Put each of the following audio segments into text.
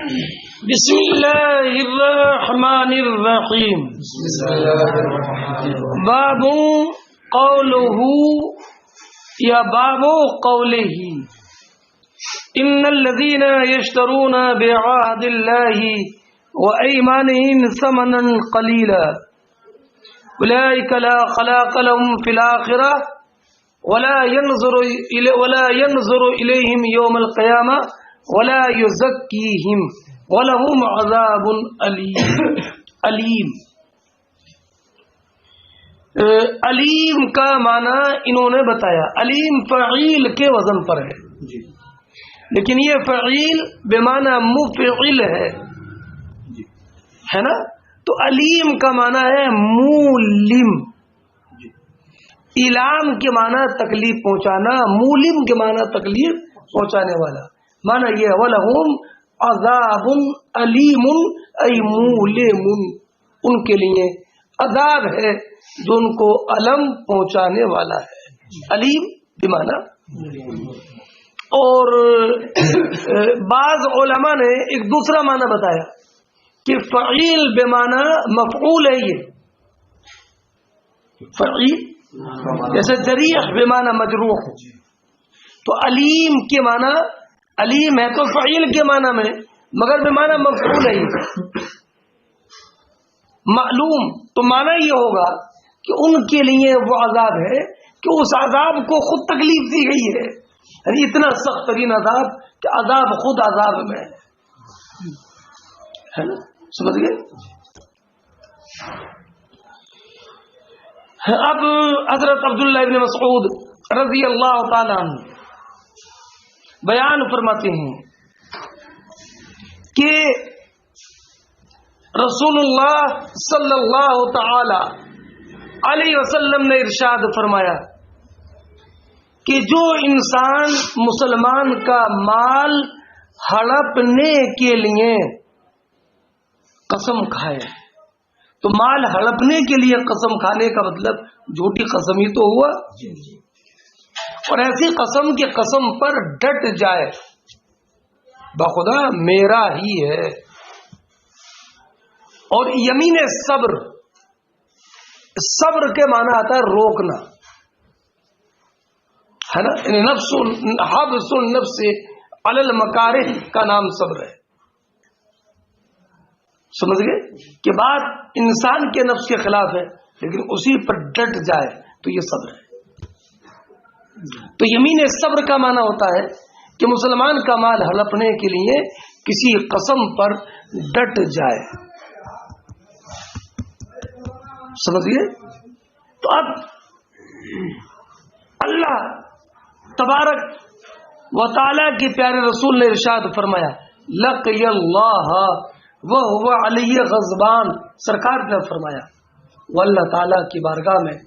بسم اللہ الرحمن الرحیم. باب قوله یا باب قوله ان الذين يشترون بعهد الله وأيمانهم ثمنا قليلا أولئك لا خلاق لهم في الآخرة ولا ينظر إليهم يوم القيامة ولا يزكيهم ولهم عذاب علیم. علیم کا معنی انہوں نے بتایا. علیم فعیل کے وزن پر ہے, لیکن یہ فعیل بمعنی مفعل ہے نا. تو علیم کا معنی ہے مولم. علام کے معنی تکلیف پہنچانا, مولم کے معنی تکلیف پہنچانے والا. معنی یہ وَلَهُمْ عَذَابٌ عَلِيمٌ ای مولم, ان کے لیے عذاب ہے جو ان کو علم پہنچانے والا ہے. علیم بمعنی. اور بعض علماء نے ایک دوسرا معنی بتایا کہ فعیل بمعنی مفعول ہے. یہ فعیل جیسے جریح بمعنی مجروح, تو علیم کے معنی علیم ہے تو فعیل کے معنی میں, مگر بمعنی مفعول ہے. معلوم تو معنی یہ ہوگا کہ ان کے لیے وہ عذاب ہے کہ اس عذاب کو خود تکلیف دی گئی ہے. یعنی اتنا سخت ترین عذاب کہ عذاب خود عذاب میں ہے نا. سمجھ گئے. اب حضرت عبداللہ ابن مسعود رضی اللہ تعالی عنہ بیان فرماتے ہیں کہ رسول اللہ صلی اللہ تعالی علیہ وسلم نے ارشاد فرمایا کہ جو انسان مسلمان کا مال ہڑپنے کے لیے قسم کھائے, تو مال ہڑپنے کے لیے قسم کھانے کا مطلب جھوٹی قسم ہی تو ہوا, اور ایسی قسم کے قسم پر ڈٹ جائے بخدا میرا ہی ہے. اور یمین صبر, صبر کے معنی آتا ہے روکنا ہے نا. یعنی نفس حبس النفس علی المکارہ کا نام صبر ہے. سمجھ گئے کہ بات انسان کے نفس کے خلاف ہے لیکن اسی پر ڈٹ جائے تو یہ صبر ہے. تو یمین صبر کا معنی ہوتا ہے کہ مسلمان کا مال ہڑپنے کے لیے کسی قسم پر ڈٹ جائے. سمجھئے. تو اب اللہ تبارک و تعالی کے پیارے رسول نے ارشاد فرمایا لقی اللہ وہو علی غضبان. سرکار نے فرمایا وہ اللہ تعالی کی بارگاہ میں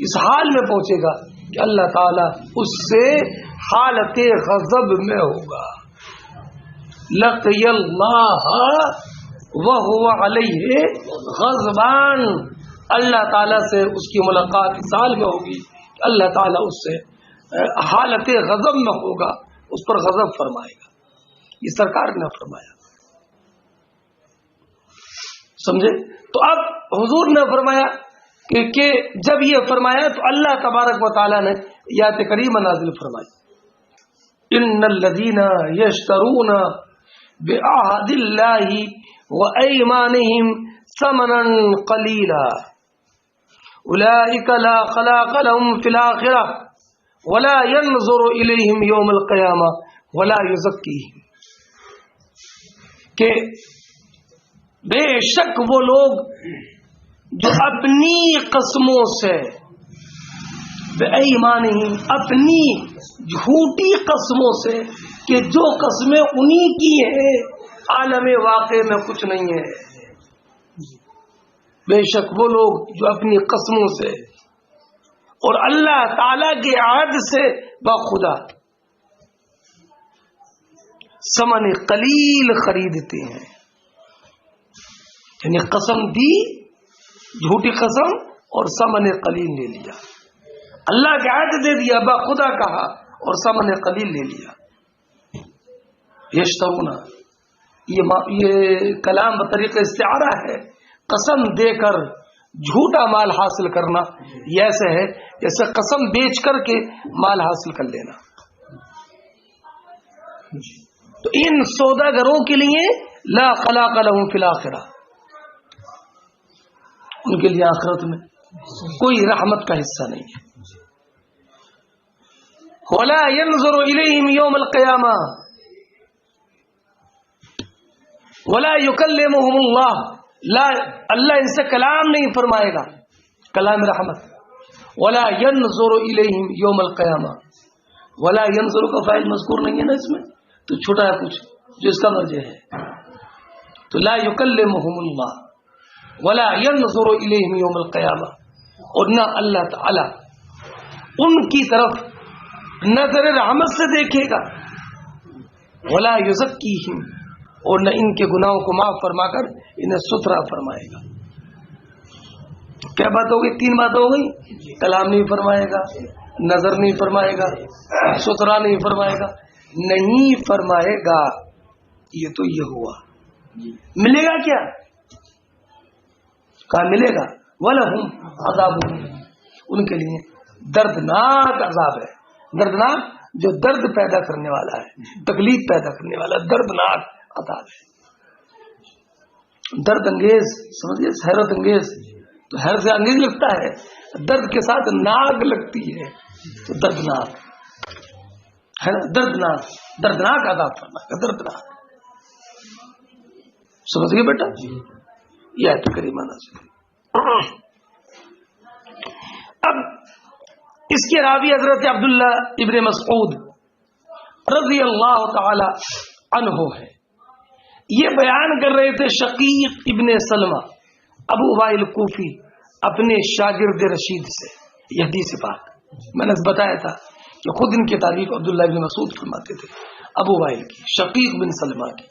اس حال میں پہنچے گا کہ اللہ تعالیٰ اس سے حالت غضب میں ہوگا. لقی اللہ وہو علیہ غضبان. اللہ تعالیٰ سے اس کی ملاقات اس حال میں ہوگی کہ اللہ تعالیٰ اس سے حالت غضب میں ہوگا, اس پر غضب فرمائے گا. یہ سرکار نے فرمایا. سمجھے. تو اب حضور نے فرمایا کہ جب یہ فرمایا تو اللہ تبارک و تعالی نے آیت کریمہ نازل فرمائی ان الذین یشترون بعہد اللہ وایمانہم ثمنا قلیلا اولئک لا خلاق لهم فی الآخرہ ولا ينظر الیہم یوم القیامہ ولا یزکیہم. کہ بے شک وہ لوگ جو اپنی قسموں سے بےایمانہم, اپنی جھوٹی قسموں سے, کہ جو قسمیں انہی کی ہیں عالم واقع میں کچھ نہیں ہے. بے شک وہ لوگ جو اپنی قسموں سے اور اللہ تعالی کے عہد سے بخدا ثمن قلیل خریدتے ہیں. یعنی قسم دی, جھوٹی قسم اور ثمن قلیل لے لیا. اللہ کے عہد دے دیا, بخدا کہا اور ثمن قلیل لے لیا. یشترون یہ کلام بطریق استعارہ ہے، قسم دے کر جھوٹا مال حاصل کرنا یہ ایسے ہے جیسے قسم بیچ کر کے مال حاصل کر لینا. تو ان سوداگروں کے لیے لا خلاق لهم فی الآخرہ، ان کے لیے آخرت میں کوئی رحمت کا حصہ نہیں ہے. ولا ينظر الیہم یوم القیامہ ولا یکلمہم اللہ، لا اللہ ان سے کلام نہیں فرمائے گا، کلام رحمت. ولا ينظر الیہم یوم القیامہ، ولا ينظر کا فاعل مذکور نہیں ہے نا اس میں، تو چھوٹا ہے کچھ جو اس کا مرجع ہے. تو لا یکلمہم اللہ ولا ينظر الیہم یوم القیامہ، اور نہ اللہ تعالی ان کی طرف نظر رحمت سے دیکھے گا. ولا یزکیہم، اور نہ ان کے گناہوں کو معاف فرما کر انہیں ستھرا فرمائے گا. کیا بات ہو گئی؟ 3 بات ہو گئی. کلام نہیں فرمائے گا، نظر نہیں فرمائے گا، ستھرا نہیں فرمائے گا، نہیں فرمائے گا. یہ تو یہ ہوا. ملے گا کیا؟ کہاں ملے گا؟ وَلَهُمْ عَذَابٌ، ان کے لیے دردناک عذاب ہے. دردناک جو درد پیدا کرنے والا ہے، تکلیف پیدا کرنے والا، دردناک عذاب ہے. درد انگیز سمجھئے، حیرت انگیز. تو حیرت سے انگیز لگتا ہے، درد کے ساتھ ناگ لگتی ہے تو دردناک ہے نا. دردناک، دردناک عذاب فرمائے گا، دردناک. سمجھ گئے بیٹا؟ یہ آیت کریمہ نازل. اب اس کے راوی حضرت عبداللہ ابن مسعود رضی اللہ تعالی عنہ ہے. یہ بیان کر رہے تھے شقیق ابن سلمہ ابو وائل کوفی اپنے شاگرد رشید سے. یہ حدیث پاک میں نے بتایا تھا کہ خود ان کی تعریف عبداللہ ابن مسعود فرماتے تھے، ابو وائل کی، شقیق بن سلمہ کی.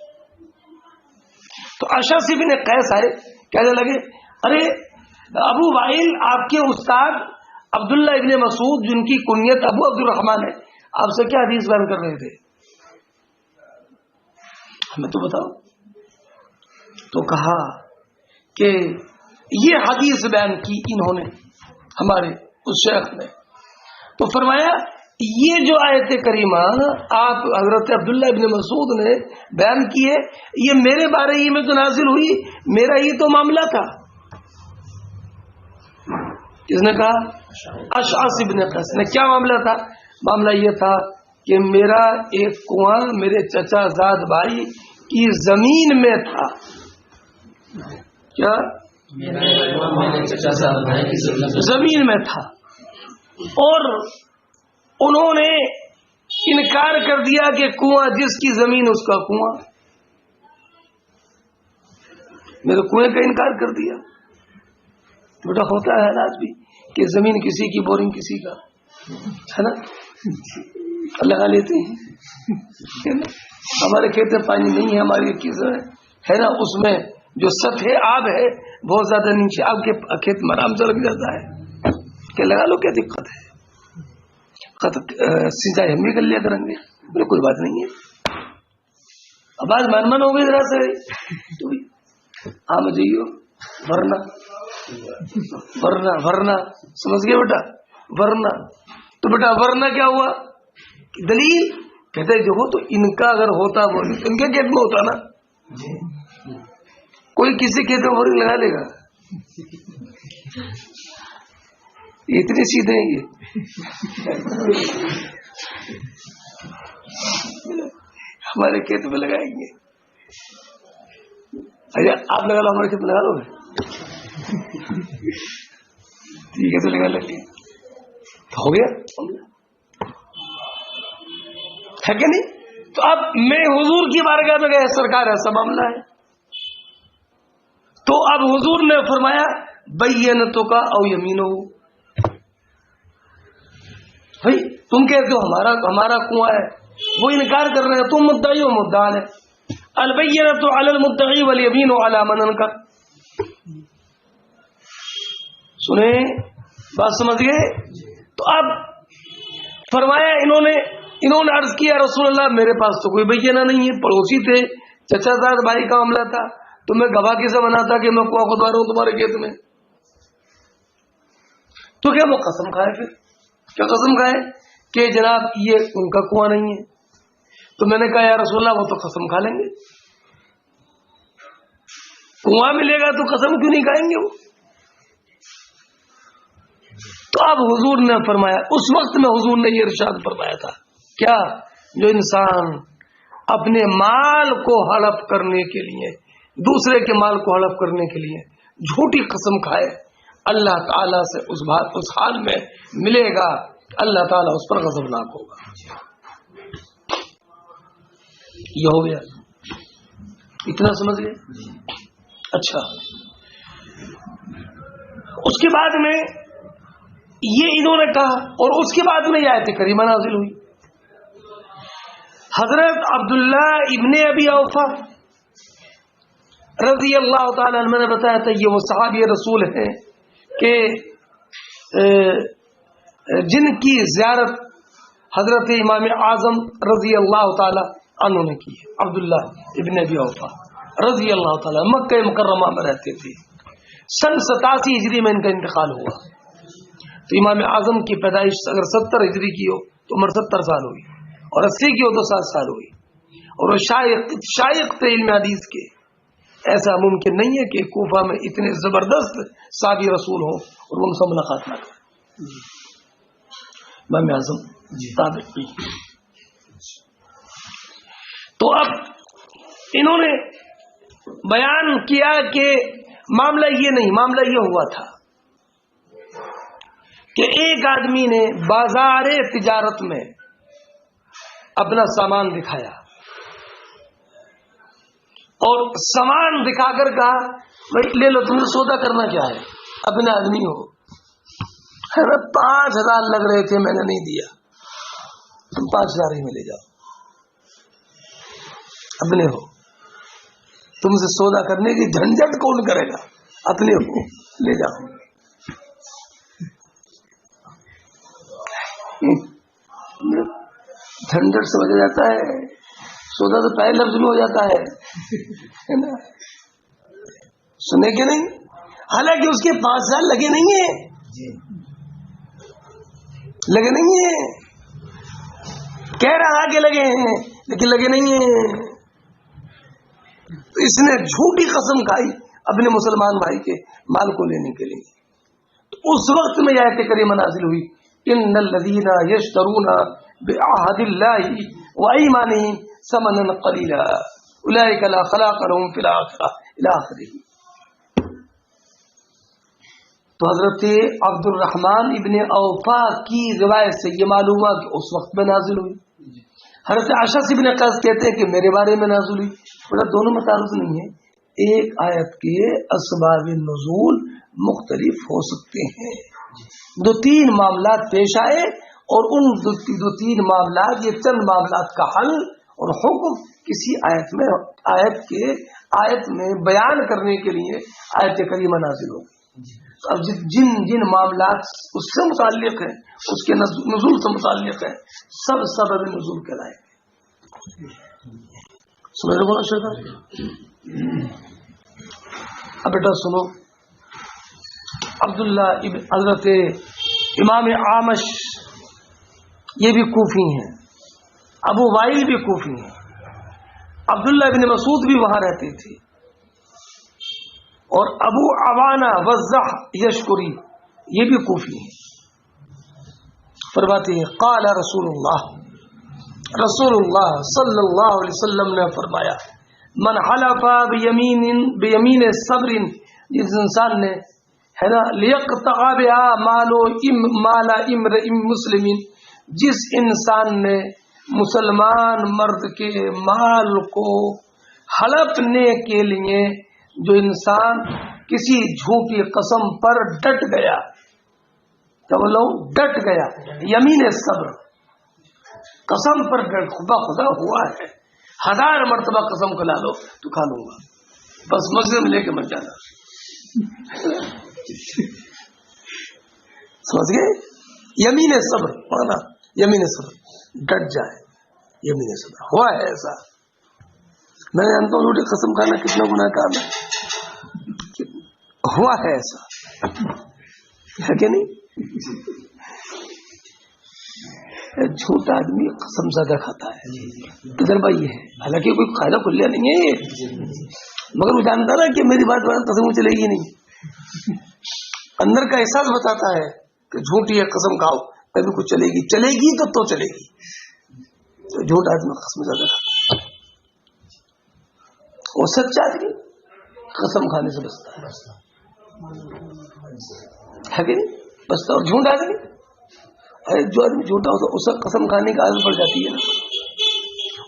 تو اشعث بن قیس آئے، کہنے لگے ارے ابو وائل آپ کے استاد عبداللہ ابن مسعود جن کی کنیت ابو عبد الرحمن ہے، آپ سے کیا حدیث بیان کر رہے تھے، ہمیں تو بتاؤ. تو کہا کہ یہ حدیث بیان کی انہوں نے، ہمارے اس شیخ نے. تو فرمایا یہ جو آیت کریمہ آپ حضرت عبداللہ ابن مسعود نے بیان کی ہے، یہ میرے بارے ہی میں تو نازل ہوئی، میرا ہی تو معاملہ تھا. کس نے کہا؟ اشعث ابن قیس نے. کیا معاملہ تھا؟ معاملہ یہ تھا کہ میرا ایک کنواں میرے چچا زاد بھائی کی زمین میں تھا. کیا؟ زمین میں تھا، اور انہوں نے انکار کر دیا کہ کنواں جس کی زمین اس کا کنواں. میرے کنویں کا انکار کر دیا. بیٹا ہوتا ہے آج بھی کہ زمین کسی کی، بورنگ کسی کا، ہے نا، لگا لیتے ہیں. ہمارے کھیت میں پانی نہیں ہے، ہماری ہے نا، اس میں جو سطح آب ہے بہت زیادہ نیچے، آپ کے کھیت میں آرام سے لگ جاتا ہے کہ لگا لو، کیا دقت ہے، سینچائی ہم بھی کر لیا کریں گے. بولے کوئی بات نہیں ہے. اب آج من ہو گئی ذرا سے تو آم جائیو، ورنہ سمجھ گئے بیٹا؟ ورنہ تو بیٹا ورنہ کیا ہوا؟ دلیل کہتے جو ہو تو ان کا اگر ہوتا وہ ان کے کھیت میں ہوتا نا، کوئی کسی کھیت میں بورنگ لگا لے گا؟ اتنے سیدھے ہیں یہ. ہمارے کھیت میں لگائیں گے. اچھا آپ لگا لو، ہمارے کھیت میں لگا لو گے؟ ٹھیک ہے تو لگا لگے ہو گیا ہے کہ نہیں. تو اب میں حضور کی بارگاہ میں گیا، سرکار ایسا معاملہ ہے. تو اب حضور نے فرمایا بینتو کا او یمینو، بھائی تم کہتے ہو ہمارا کنواں ہے، وہ انکار کر رہے ہیں، تم مدعی ہو، مدعا ہے. البینۃ علی المدعی والیمین علی من انکر. سنیں بات سمجھ گئے؟ تو اب فرمایا انہوں نے عرض کیا رسول اللہ میرے پاس تو کوئی بینہ نہیں ہے، پڑوسی تھے چچا زاد بھائی کا معاملہ تھا تو میں گواہ کیسے بناتا کہ میں کنواں کھدوا رہا ہوں تمہارے کھیت میں؟ تو کیا وہ قسم کھائے؟ پھر کیا قسم کھائے کہ جناب یہ ان کا کنواں نہیں ہے؟ تو میں نے کہا یا رسول اللہ وہ تو قسم کھا لیں گے، کنواں ملے گا تو قسم کیوں نہیں کھائیں گے وہ؟ تو اب حضور نے فرمایا، اس وقت میں حضور نے یہ ارشاد فرمایا تھا کیا، جو انسان اپنے مال کو ہڑپ کرنے کے لیے، دوسرے کے مال کو ہڑپ کرنے کے لیے جھوٹی قسم کھائے، اللہ تعالیٰ سے اس حال میں ملے گا، اللہ تعالیٰ اس پر غضبناک ہوگا۔ یہ ہو گیا، اتنا سمجھ گئے؟ اچھا، اس کے بعد میں یہ انہوں نے کہا، اور اس کے بعد میں یہ آیت کریمہ نازل ہوئی۔ حضرت عبداللہ ابن ابی اوفا رضی اللہ تعالی عنہ نے بتایا تھا، یہ وہ صحابی رسول ہیں کہ جن کی زیارت حضرت امام اعظم رضی اللہ تعالی عنہ نے کی ہے۔ عبداللہ ابن ابی اوفا رضی اللہ تعالی مکہ مکرمہ میں رہتے تھے، سن 87 ہجری میں ان کا انتقال ہوا۔ تو امام اعظم کی پیدائش اگر 70 ہجری کی ہو تو عمر 70 سال ہوئی، اور 80 کی ہو تو 7 سال ہوئی، اور وہ شائق تھے علم حدیث کے۔ ایسا ممکن نہیں ہے کہ کوفہ میں اتنے زبردست صحابی رسول ہوں اور ان سے ملاقات نہ کریں۔ امام اعظم تابعی۔ تو اب انہوں نے بیان کیا کہ معاملہ یہ نہیں، معاملہ یہ ہوا تھا کہ ایک آدمی نے بازار تجارت میں اپنا سامان دکھایا، اور سامان دکھا کر کہا بھائی لے لو، تمہیں سودا کرنا کیا ہے، اپنے آدمی ہو، 5,000 لگ رہے تھے میں نے نہیں دیا، تم 5,000 ہی میں لے جاؤ، اپنے ہو، تم سے سودا کرنے کی جھنجھٹ کون کرے گا، اپنے ہو، لے جاؤ۔ جھنجھٹ سمجھ جاتا ہے، سودا تو پہلے لفظ میں ہو جاتا ہے نا، سنے کہ نہیں؟ حالانکہ اس کے 5,000 لگے نہیں ہیں، لگے نہیں ہیں، کہہ رہا کہ لگے ہیں لیکن لگے نہیں ہیں۔ اس نے جھوٹی قسم کھائی اپنے مسلمان بھائی کے مال کو لینے کے لیے۔ تو اس وقت میں یہ آیت کریمہ نازل ہوئی، ان الذین یشترون بعہد اللہ وایمانہم ثمنا قلیلا اولئک لا خلاق لهم فی الآخرہ الی آخرہ۔ تو حضرت عبد الرحمن ابن اوفا کی روایت سے یہ معلوم ہوا کہ اس وقت میں نازل ہوئی۔ حضرت اشعث ابن قیس کہتے ہیں کہ میرے بارے میں نازل ہوئی۔ بڑا دونوں میں تعارض نہیں ہے، ایک آیت کے اسباب نزول مختلف ہو سکتے ہیں، 2-3 معاملات پیش آئے اور ان 2-3 معاملات، یہ چند معاملات کا حل اور حکم کسی آیت میں بیان کرنے کے لیے آیت کریمہ نازل ہو گئی۔ اب جن معاملات اس سے متعلق ہیں، اس کے نزول سے متعلق ہیں، سب سبب نزول کہلائیں گے۔ سمجھ رہے بولا شیخ؟ اب بیٹا سنو، عبداللہ حضرت امام عامش یہ بھی کوفی ہیں، ابو وائل بھی کوفی ہیں، عبداللہ ابن مسعود بھی وہاں رہتے تھے، اور ابو عوانہ وضح یشکری یہ بھی کوفی ہیں۔ فرماتے ہیں قال رسول اللہ صلی اللہ علیہ وسلم نے فرمایا، من حلف بیمین صبر، جس انسان نے ہے نا لیقطع بها مال امرئ مسلم، جس انسان نے مسلمان مرد کے مال کو ہڑپنے کے لیے، جو انسان کسی جھوٹی قسم پر ڈٹ گیا، کیا بولو ڈٹ گیا، یمین صبر، قسم پر خدا ہوا ہے، 1000 مرتبہ قسم کھلا لو تو کھا لوں گا، بس مسجد میں لے کے مت جانا، سمجھ گئے؟ یمین صبر مانا یمین صبر، ڈٹ جائے، یمین صبر ہوا ہے ایسا، میں جانتا ہوں جھوٹی قسم کھانا کتنا گناہ کام ہے، ہوا ہے ایسا ہے کہ نہیں؟ جھوٹا آدمی قسم زیادہ کھاتا ہے، تجربہ یہ ہے، حالانکہ کوئی قاعدہ کھلیا نہیں ہے یہ، مگر وہ جانتا نا کہ میری بات قسم چلے گی نہیں، اندر کا احساس بتاتا ہے کہ جھوٹی ہے قسم کھاؤ کبھی کچھ چلے گی تو چلے گی، تو جھوٹ آدمی قسم زیادہ کھاتا ہے، اور سچا آدمی قسم کھانے سے بچتا ہے کہ نہیں؟ بچتا، اور جھوٹ آدمی، جو آدمی جھوٹا ہوتا ہے اس کا قسم کھانے کی عادت پڑ جاتی ہے نا،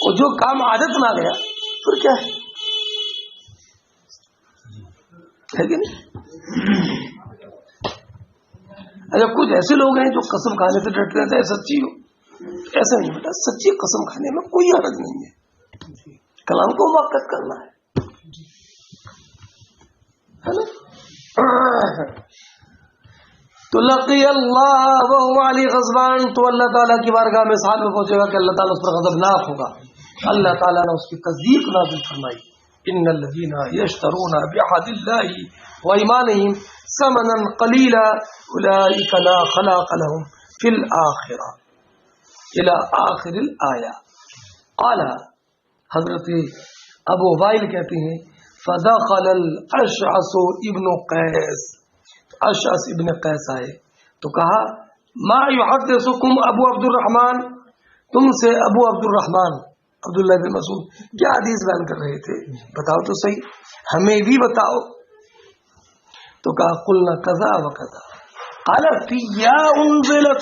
اور جو کام عادت نہ گیا پھر کیا ہے کہ نہیں؟ اچھا کچھ ایسے لوگ ہیں جو قسم کھانے سے ڈرتے رہتے ہیں سچی ہو، ایسا نہیں بیٹا، سچی قسم کھانے میں کوئی حرج نہیں ہے، کلام کو موقت کرنا ہے نا۔ تو لقی اللہ وهو علی غضبان، تو اللہ تعالیٰ کی بارگاہ میں اس حال میں پہنچے گا کہ اللہ تعالیٰ اس پر غضبناک ہوگا، اللہ تعالیٰ نے اس کی تصدیق نازل فرمائی، ان الذین یشترون بعہد اللہ وایمانہم ثمنا قلیلا اولئک لا خلاق لهم فی الآخرہ الی آخر الآیہ۔ قال حضرت ابو وائل کہتے ہیں فدخل الاشعث ابن قیس، اشعث ابن قیس آئے تو کہا ما یحدثکم ابو عبد الرحمن، تم سے ابو عبد الرحمن عبداللہ بن مسعود کیا حدیث بیان کر رہے تھے، بتاؤ تو صحیح، ہمیں بھی بتاؤ۔ تو کہا قلنا کذا و کذا، قال فی یا انزلت،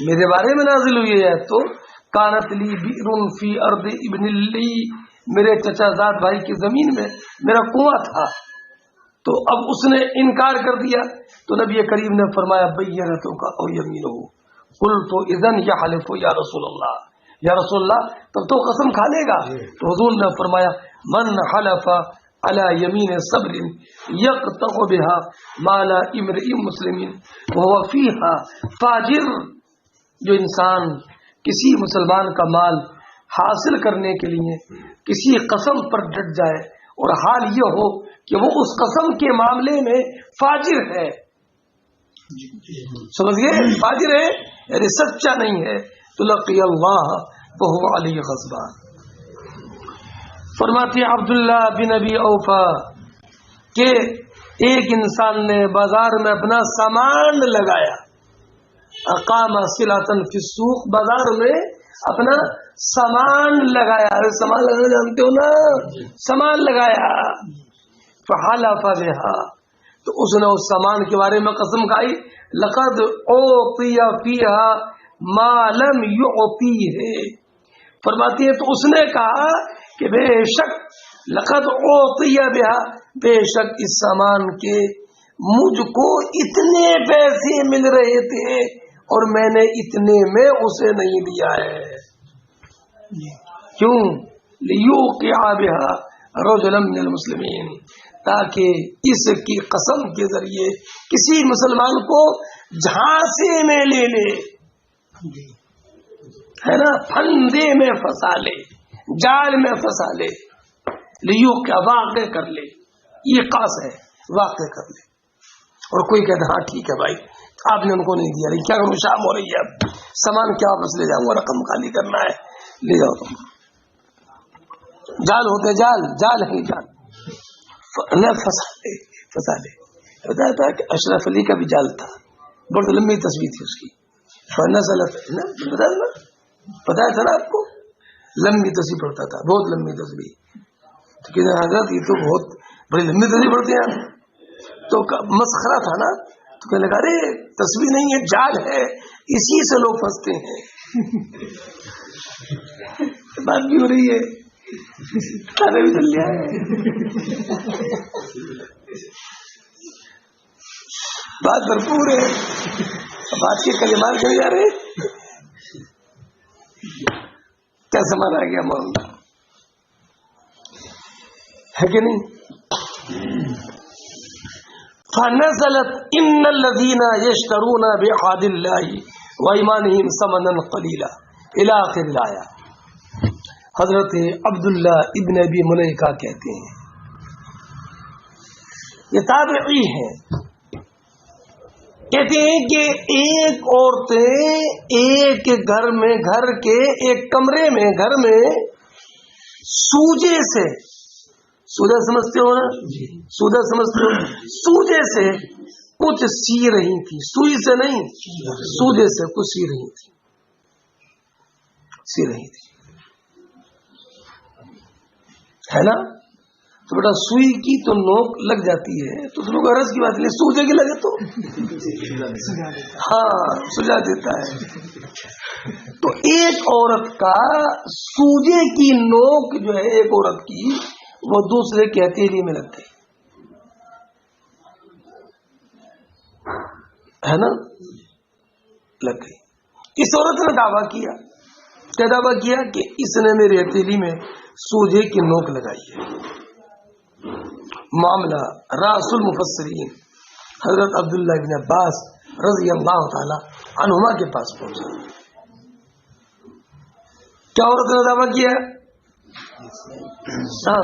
میرے بارے میں نازل ہوئی ہے، تو کانت لی بئر فی ارض ابن لی، میرے چچا زاد بھائی کی زمین میں میرا کنواں تھا، تو اب اس نے انکار کر دیا، تو نبی کریم نے فرمایا بینتوں کا او یمینہ، قلت اذن یحلف یا رسول اللہ، یا رسول اللہ تب تو قسم کھا لے گا، تو حضور نے فرمایا من حلف علی یمین صبر یقطع بها مال امرئ مسلم وهو فیها فاجر، جو انسان کسی مسلمان کا مال حاصل کرنے کے لیے کسی قسم پر ڈٹ جائے اور حال یہ ہو کہ وہ اس قسم کے معاملے میں فاجر ہے، سمجھ گئے، فاجر ہے یعنی سچا نہیں ہے، تو لقی اللہ وهو علی غضبان۔ فرماتے عبداللہ بن ابی اوفا کہ ایک انسان نے بازار میں اپنا سامان لگایا، اقام صلاتن فی السوق، بازار میں اپنا سامان لگایا، سامان لگانا جانتے ہو نا، سامان لگایا، فحلف بها، تو اس نے اس سامان کے بارے میں قسم کھائی، لقد اعطی فیها ما لم یعطیہ، فرماتی ہے تو اس نے کہا کہ بے شک لقد اعطی بها، بے شک اس سامان کے مجھ کو اتنے پیسے مل رہے تھے اور میں نے اتنے میں اسے نہیں دیا ہے، کیوں؟ لیوقع بها رجلا من المسلمین، تاکہ اس کی قسم کے ذریعے کسی مسلمان کو جھانسے میں لے لے، ہے نا، پھندے میں پھنسا لے، جال میں پھنسا لے، لیوقع واقع کر لے، یہ قاص ہے، واقع کر لے، اور کوئی کہتا ہاں ٹھیک ہے بھائی آپ نے ان کو نہیں دیا، کیا کروں، شام ہو رہی ہے، اب سامان کیا واپس لے جاؤں گا، رقم خالی کرنا ہے، لے جاؤ تم، جال ہوتے جال ہے جال، پھنسا لے۔ بتایا تھا کہ اشرف علی کا بھی جال تھا، بہت لمبی تصویر تھی اس کی، بتایا تھا نا آپ کو، لمبی تصویر پڑھتا تھا، بہت لمبی تصویر، تو کہتے ہیں حضرت یہ تو بہت بڑی لمبی تصویر پڑھتے ہیں، تو مسخرہ تھا نا، تو کہنے لگا ارے تصویر نہیں ہے جال ہے، اسی سے لوگ پھنستے ہیں، بات بھی ہو رہی ہے، کھانا بھی چل گیا ہے، بات بھرپور ہے، بات کے کلمات چلے جا رہے، کیا سامان آ گیا معاملہ ہے کہ نہیں؟ فنزلت ان الذين يشترون بعهد الله وايمانهم ثمنا قليلا الى اخر الايه۔ حضرت عبداللہ ابن ابی ملیکہ کہتے ہیں، یہ تابعی ہیں، کہتے ہیں کہ ایک عورتیں ایک گھر کے ایک کمرے میں سوجے سے، سوجا سمجھتے ہو نا، سوجا سمجھتے ہو، سوجے سے کچھ سی رہی تھی، سوئی سے نہیں، سوجے سے کچھ سی رہی تھی، ہے نا؟ تو بیٹا سوئی کی تو نوک لگ جاتی ہے تو اس لوگ عرض کی بات نہیں، سوجے کی لگے تو ہاں سجا دیتا ہے۔ تو ایک عورت کا سوجے کی نوک جو ہے ایک عورت کی، وہ دوسرے کے ہتھیلی میں لگ گئی، ہے نا؟ لگ گئی۔ اس عورت نے دعویٰ کیا، کیا دعویٰ کیا؟ کہ اس نے میری ہتھیلی میں سوجے کی نوک لگائی ہے۔ معاملہ راس المفسرین حضرت عبداللہ بن عباس رضی اللہ تعالی عنہما کے پاس پہنچا۔ کیا عورت نے دعویٰ کیا؟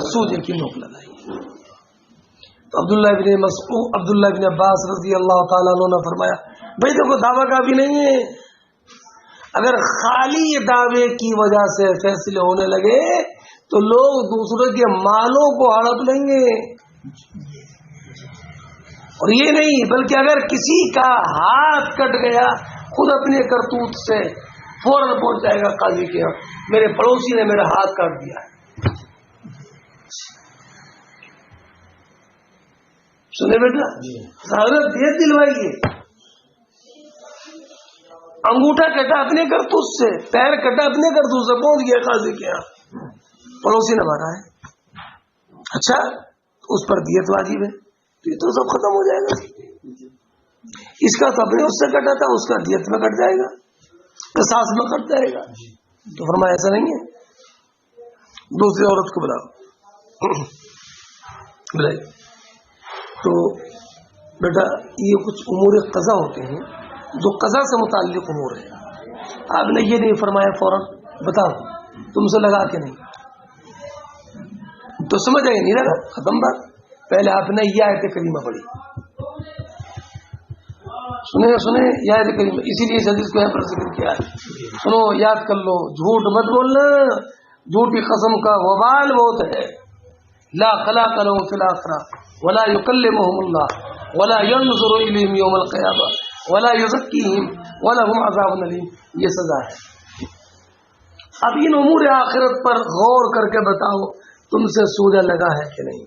سوجے کی نوک لگائی۔ تو عبداللہ بن عباس رضی اللہ تعالیٰ عنہ نے فرمایا، بھائی دیکھو دعویٰ کافی نہیں ہے، اگر خالی دعوے کی وجہ سے فیصلے ہونے لگے تو لوگ دوسرے کے مالوں کو ہڑپ لیں گے، اور یہ نہیں بلکہ اگر کسی کا ہاتھ کٹ گیا خود اپنے کرتوت سے فوراً پہنچ جائے گا قاضی کے، میرے پڑوسی نے میرا ہاتھ کاٹ دیا ہے۔ سنے بیٹا، حضرت یہ دلوائیے، انگوٹھا کٹا اپنے کرتوت سے، پیر کٹا اپنے کرتوت سے، پہنچ گیا قاضی کے یہاں، پڑوسی نے مارا ہے، اچھا اس پر دیت واجب ہے، تو یہ تو سب ختم ہو جائے گا، اس کا تو اپنے اس سے کٹا تھا، اس کا دیت میں کٹ جائے گا، قصاص میں کٹ جائے گا۔ تو فرمایا ایسا نہیں ہے، دوسری عورت کو بلاؤ، بلائی۔ تو بیٹا یہ کچھ امور قضا ہوتے ہیں جو قضا سے متعلق امور ہے، آپ نے یہ نہیں فرمایا فوراً بتاؤ تم سے لگا کے نہیں، تو سمجھ آئے نہیں لگا، ختم بات۔ پہلے آپ نے یہ آیت کریمہ پڑھی، سنے یہ آیت کریمہ، اسی لیے اس حدیث کو یہاں پر ذکر کیا ہے، سنو یاد کر لو، جھوٹ مت بولنا، جھوٹی قسم کا وبال بہت ہے۔ لا خلاق لهم في الآخرة ولا يكلمهم الله ولا ينظر إليهم يوم القيامة ولا يزكيهم ولهم عذاب أليم، یہ سزا ہے۔ اب ان امور آخرت پر غور کر کے بتاؤ تم سے سوجا لگا ہے کہ نہیں؟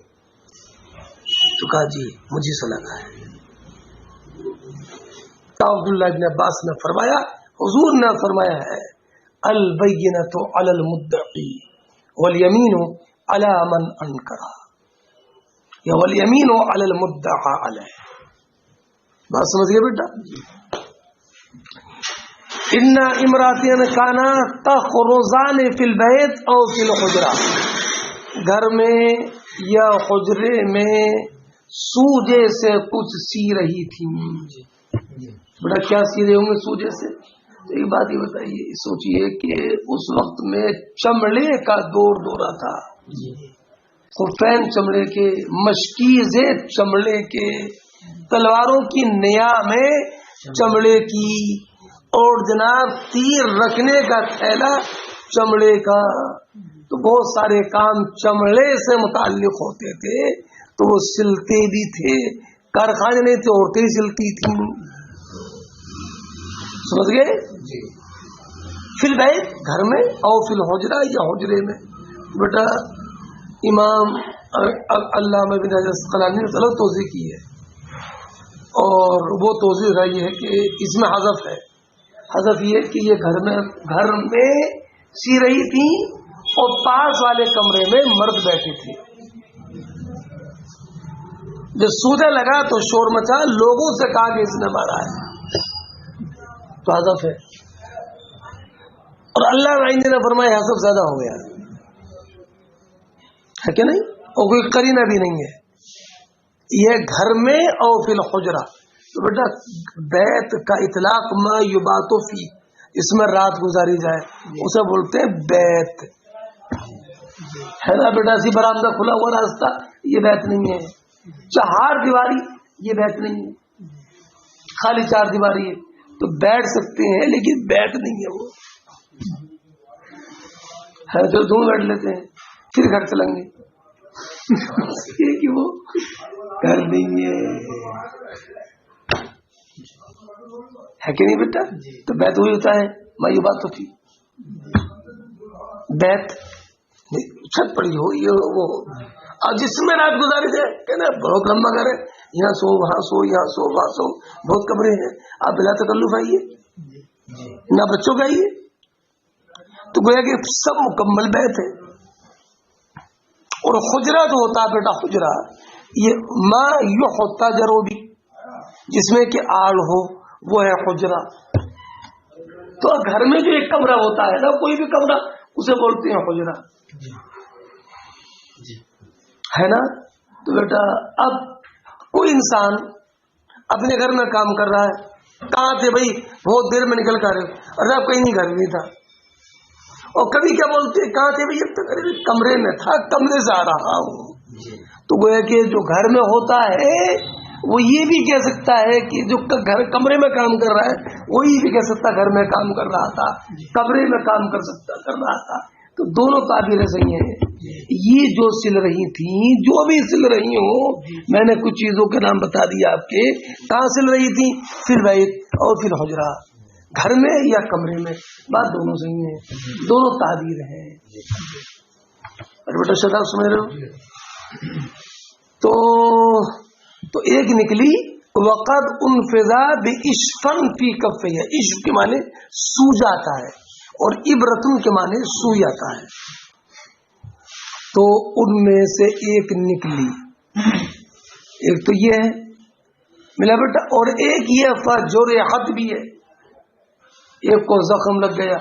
تو کہا جی مجھے سے لگا ہے۔ تو عبداللہ بن عباس نے فرمایا، حضور نے فرمایا ہے، البینۃ علی المدعی والیمین علی من انکر، یا والیمین علی المدعی علیہ۔ بات سمجھ گئے بیٹا؟ ان امراتین کانا تخرزان فی البیت او فی الحجرہ، گھر میں یا حجرے میں سوجے سے کچھ سی رہی تھی۔ بیٹا کیا سی رہے ہوں گے سوجے سے؟ ایک بات یہ بتائیے، سوچئے کہ اس وقت میں چمڑے کا دور دورہ تھا، خفین چمڑے کے، مشکیزیں چمڑے کے، تلواروں کی نیا میں چمڑے کی، اور جناب تیر رکھنے کا تھیلا چمڑے کا، تو بہت سارے کام چمڑے سے متعلق ہوتے تھے، تو وہ سلتے بھی تھے، کارخانے نہیں تھے، عورتیں سلتی تھیں، سمجھ گئے؟ فی البیت گھر میں، او فی الحجرہ یا حجرے میں۔ بیٹا امام علامہ ابن حجر العسقلانی نے غلط توضیح کی ہے، اور وہ توضیح رہی ہے کہ اس میں حذف ہے، حذف یہ کہ یہ گھر میں سی رہی تھی اور پاس والے کمرے میں مرد بیٹھے تھے، جب سوجا لگا تو شور مچا، لوگوں سے کہا کہ اس نے مارا ہے، تو حذف ہے۔ اور اللہ نے فرمایا حذف زیادہ ہو گیا ہے کہ نہیں، اور کوئی قرینہ بھی نہیں ہے، یہ گھر میں او فی الحجرہ۔ تو بیٹا بیت کا اطلاق ما یبات فی، اس میں رات گزاری جائے اسے بولتے ہیں بیت، ہے نا بیٹا, سی برآمدہ کھلا ہوا راستہ, یہ بیت نہیں ہے. چہار دیواری, یہ بیت نہیں ہے. خالی چار دیواری ہے تو بیٹھ سکتے ہیں لیکن بیت نہیں ہے. وہ ہے جو دو بیٹھ لیتے ہیں پھر گھر چلیں گے, کہ وہ گھر نہیں ہے کہ نہیں بیٹا. تو بیت وہی ہوتا ہے. میں یہ بات تو تھی, بیت چھت پڑی ہو یہ وہ, اور جس میں رات گزاری جائے کہنا بہت لمبا گھر ہے, یہاں سو وہاں سو, یہاں سو وہاں سو, بہت کمرے ہیں, آپ بلا تکلف آئیے نہ بچوں کا آئیے. تو گویا کہ سب مکمل بیت ہے. اور حجرہ جو ہوتا ہے بیٹا, حجرہ یہ ما یو ہوتا جروبی, جس میں کہ آڑ ہو, وہ ہے حجرہ. تو گھر میں جو ایک کمرہ ہوتا ہے نا, کوئی بھی کمرہ, اسے بولتے ہیں حجرہ, ہے نا. تو بیٹا اب کوئی انسان اپنے گھر میں کام کر رہا ہے, کہاں تھے بھائی, بہت دیر میں نکل کر رہے, ارے آپ کہیں نہیں, گھر نہیں تھا. اور کبھی کیا بولتے ہیں, کہاں تھے بھائی, اب تک کمرے میں تھا, کمرے سے آ رہا ہوں. تو گویا کہ جو گھر میں ہوتا ہے وہ یہ بھی کہہ سکتا ہے کہ جو گھر کمرے میں کام کر رہا ہے وہی بھی کہہ سکتا ہے گھر میں کام کر رہا تھا, کمرے میں کام کر رہا تھا. تو دونوں تعبیریں صحیح ہیں. یہ جو سل رہی تھیں, جو بھی سل رہی ہوں, میں نے کچھ چیزوں کے نام بتا دیا آپ کے, کہاں سل رہی تھی, پھر بیت اور پھر حجرہ, گھر میں یا کمرے میں, بات دونوں صحیح ہیں, دونوں تعبیر ہیں. بیٹا شداب سمجھ رہے ہو. تو ایک نکلی وقد انفذا باشفن فی کفیہ, عشق کے معنی سو جاتا ہے اور عبرتن کے معنی سو جاتا ہے. تو ان میں سے ایک نکلی, ایک تو یہ ہے ملا بیٹا, اور ایک یہ فجرحت بھی ہے, ایک کو زخم لگ گیا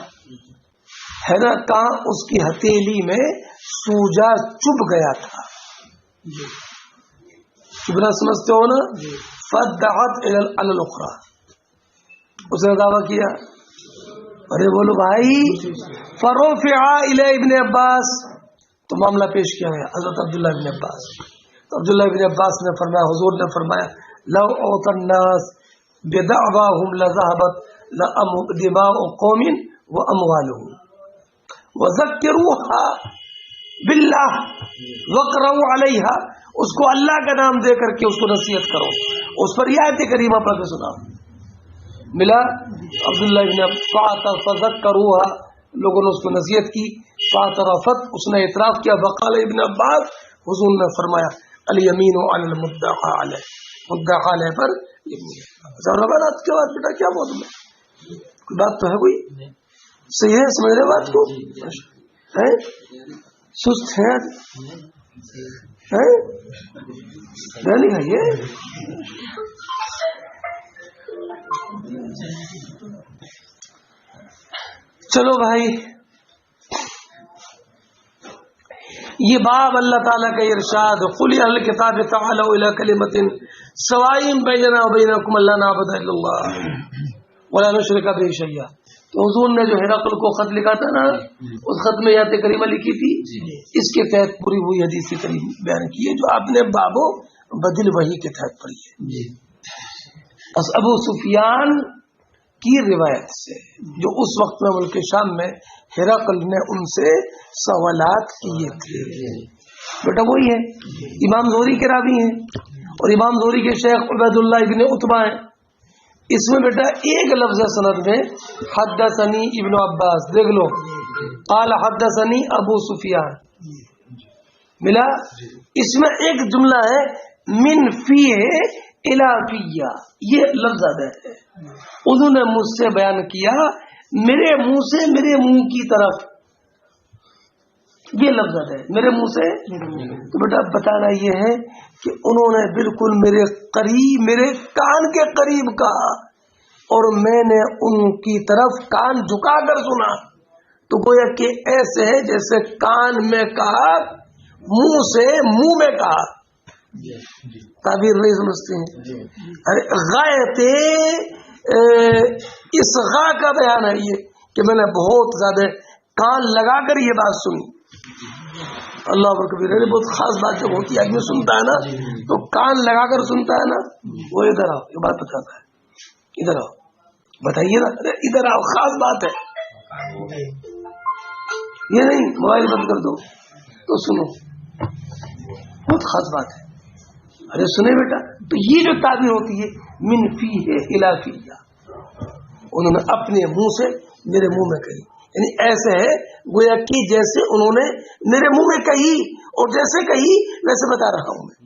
ہے نا, کہاں, اس کی ہتھیلی میں سوجا چبھ گیا تھا. چبھنا سمجھتے ہو نا. فدعت الی الاخرى, اس نے دعویٰ کیا, ارے بولو بھائی, فرفع الی ابن عباس, تو معاملہ پیش کیا گیا حضرت عبداللہ ابن عباس. تو عبداللہ ابن عباس نے فرمایا, حضور نے فرمایا, لو اعطى الناس بدعواهم لذهبت دماء قوم واموالهم وذكروها بالله وقروا عليها, اس کو اللہ کا نام دے کر کے اس کو نصیحت کرو, اس پر یہ آیت کریمہ پڑھ کے سناؤ. ملا عبداللہ ابن عباس فذكروها, لوگوں نے اس کو نصیحت کی, فاعترفت, اس نے اعتراف کیا, وقال ابن عباس, حضور نے فرمایا, الیمین علی المدعى علیہ, مدعا علیہ پر یمین. ضرورت کے بعد بیٹا کیا بولوں میں, کوئی بات تو ہے, کوئی صحیح ہے, سمجھ رہے بات کو ہے, سست ہے نہیں ہے. چلو بھائی, یہ باب اللہ تعالیٰ کا ارشاد, قل یا اہل الکتاب تعالوا الی کلمۃ سواء بیننا وبینکم الا نعبد الا اللہ ولا نشرک به شیئا. تو حضور نے جو ہرقل کو خط لکھا تھا نا, اس خط میں آیت کریمہ لکھی تھی, اس کے تحت پوری ہوئی حدیث کریم بیان کی ہے جو آپ نے بابو بدل وحی کے تحت پڑھی ہے. بس ابو سفیان کی روایت سے, جو اس وقت میں ملک شام میں ہرقل نے ان سے سوالات کیے تھے. بیٹا وہی ہے, امام زہری کے راوی ہیں, اور امام زہری کے شیخ عبید اللہ ابن عتبہ ہیں. اس میں بیٹا ایک لفظ سند میں حدثنی ابن عباس, دیکھ لو, قال حدثنی ابو سفیان ملا. اس میں ایک جملہ ہے من فیہ الی فیہ, یہ لفظ ہے, انہوں نے مجھ سے بیان کیا میرے منہ سے میرے منہ کی طرف, یہ لفظ ہے میرے منہ سے. تو بیٹا بتانا یہ ہے کہ انہوں نے بالکل میرے قریب, میرے کان کے قریب کہا, اور میں نے ان کی طرف کان جھکا کر سنا. تو گویا کہ ایسے ہے جیسے کان میں کہا, منہ سے منہ میں کہا. تعبیر نہیں سمجھتے ہیں. ارے غایت اس غا کا بیان ہے یہ کہ میں نے بہت زیادہ کان لگا کر یہ بات سنی. اللہ پر کبیر. بہت خاص بات جب ہوتی ہے آدمی سنتا ہے نا تو کان لگا کر سنتا ہے نا. وہ ادھر آؤ, یہ بات بتاتا ہے, ادھر آؤ بتائیے نا, ادھر آؤ, خاص بات ہے یہ نہیں موبائل بند کر دو تو سنو, بہت خاص بات ہے. ارے سنے بیٹا, تو یہ جو تعبیر ہوتی ہے من فی ہے الا فی, انہوں نے اپنے منہ سے میرے منہ میں کہی, یعنی ایسے ہے گویا کہ جیسے انہوں نے میرے منہ میں کہی اور جیسے کہی ویسے بتا رہا ہوں میں.